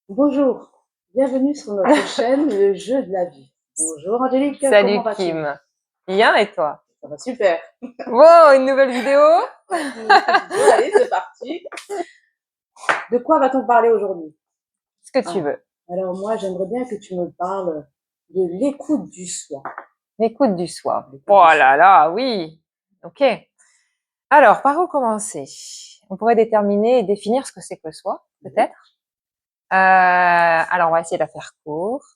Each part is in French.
Bonjour, bienvenue sur notre chaîne Le Jeu de la Vie. Bonjour Angélique, Salut comment vas-tu? Kim. Bien et toi? Ça va super. Wow, une nouvelle vidéo? Allez, c'est parti. De quoi va-t-on parler aujourd'hui? Ce que tu veux. Alors moi, j'aimerais bien que tu me parles de l'écoute du soi. L'écoute du soi. Oh là là, oui. Ok. Alors, par où commencer? On pourrait déterminer et définir ce que c'est que le soi, peut-être. Alors, on va essayer de la faire courte.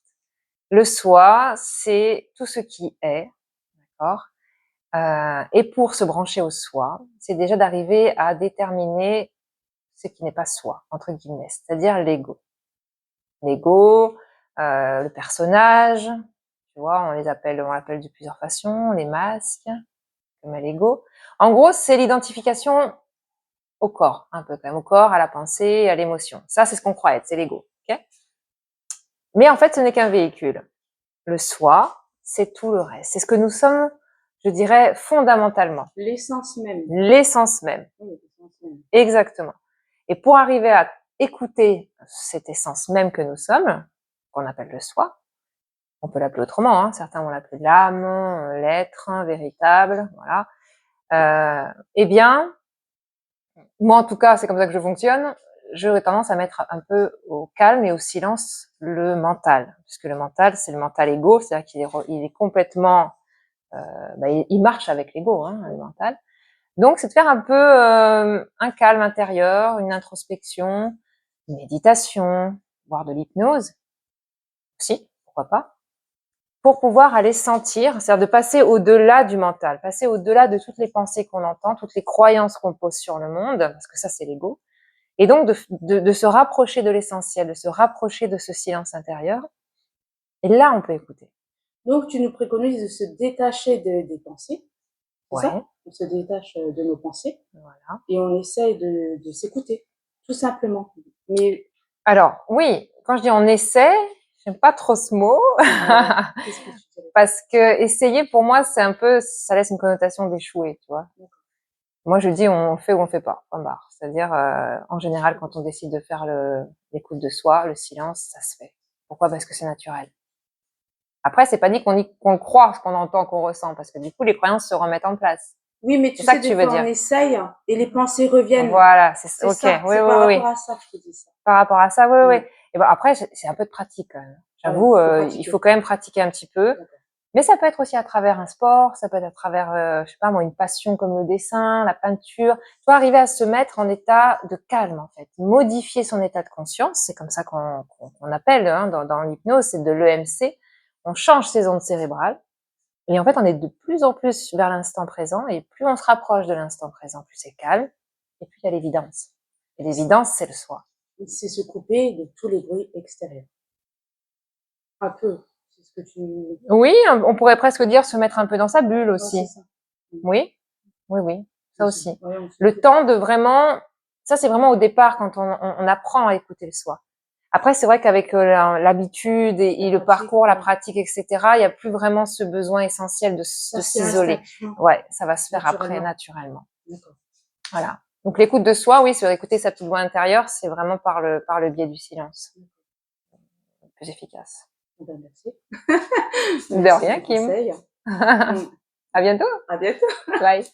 Le soi, c'est tout ce qui est, d'accord? Et pour se brancher au soi, c'est déjà d'arriver à déterminer ce qui n'est pas soi, entre guillemets, c'est-à-dire l'ego. L'ego, le personnage, tu vois, on l'appelle de plusieurs façons, les masques, comme à l'ego. En gros, c'est l'identification au corps, un peu quand même, au corps, à la pensée, à l'émotion. Ça, c'est ce qu'on croit être, c'est l'ego, ok? Mais en fait, ce n'est qu'un véhicule. Le soi, c'est tout le reste. C'est ce que nous sommes, je dirais, fondamentalement. L'essence même. L'essence même. Oui, l'essence même. Exactement. Et pour arriver à écouter cette essence même que nous sommes, qu'on appelle le soi, on peut l'appeler autrement, hein. Certains vont l'appeler l'âme, l'être véritable, voilà. Eh bien, moi en tout cas, c'est comme ça que je fonctionne. J'aurais tendance à mettre un peu au calme et au silence le mental, puisque le mental, c'est le mental égo, c'est-à-dire qu'il est complètement, il marche avec l'ego, hein, le mental. Donc, c'est de faire un peu un calme intérieur, une introspection, une méditation, voire de l'hypnose aussi, pourquoi pas, pour pouvoir aller sentir, c'est-à-dire de passer au-delà du mental, passer au-delà de toutes les pensées qu'on entend, toutes les croyances qu'on pose sur le monde, parce que ça, c'est l'ego, et donc de se rapprocher de l'essentiel, de se rapprocher de ce silence intérieur, et là, on peut écouter. Donc tu nous préconises de se détacher des pensées, c'est Ouais, ça? On se détache de nos pensées voilà. et on essaye de s'écouter, tout simplement. Mais Alors, oui, quand je dis on essaie, j'aime pas trop ce mot. qu'est-ce que tu dirais? Parce que essayer, pour moi, c'est un peu, ça laisse une connotation d'échouer, tu vois. Moi, je dis, on fait ou on fait pas, point barre. C'est-à-dire, en général, quand on décide de faire l'écoute de soi, le silence, ça se fait. Pourquoi? Parce que c'est naturel. Après, c'est pas dit qu'on croit ce qu'on entend, qu'on ressent, parce que du coup, les croyances se remettent en place. Oui, mais tu C'est ça sais, que tu des veux fois, on dire. essaye et les pensées reviennent. Voilà, C'est ok, ça, oui, c'est oui, par oui. rapport à ça que je te dis ça. Par rapport à ça, oui, oui. Mm. Et ben après, c'est un peu de pratique quand même. Voilà, J'avoue, faut il pratiquer. faut quand même pratiquer un petit peu. Mais ça peut être aussi à travers un sport, ça peut être à travers, je sais pas moi, une passion comme le dessin, la peinture. Tu vois, arriver à se mettre en état de calme, en fait. Modifier son état de conscience, c'est comme ça qu'on appelle, hein, dans l'hypnose, c'est de l'EMC. On change ses ondes cérébrales. Et en fait, on est de plus en plus vers l'instant présent. Et plus on se rapproche de l'instant présent, plus c'est calme. Et plus il y a l'évidence. Et l'évidence, c'est le soi. C'est se couper de tous les bruits extérieurs. Un peu, c'est ce que tu... Oui, on pourrait presque dire se mettre un peu dans sa bulle Ouais, aussi. c'est ça. Oui, oui, oui, ça aussi. Ouais, Le temps de vraiment, ça c'est vraiment au départ quand on apprend à écouter le soi. Après, c'est vrai qu'avec l'habitude et le parcours, la pratique, etc., il n'y a plus vraiment ce besoin essentiel de s'isoler. Ouais, ça va se faire après naturellement. Voilà. Donc l'écoute de soi, oui, c'est écouter sa petite voix intérieure, c'est vraiment par le biais du silence. Plus efficace. Ben, merci. De rien, Kim. À bientôt. À bientôt. Bye.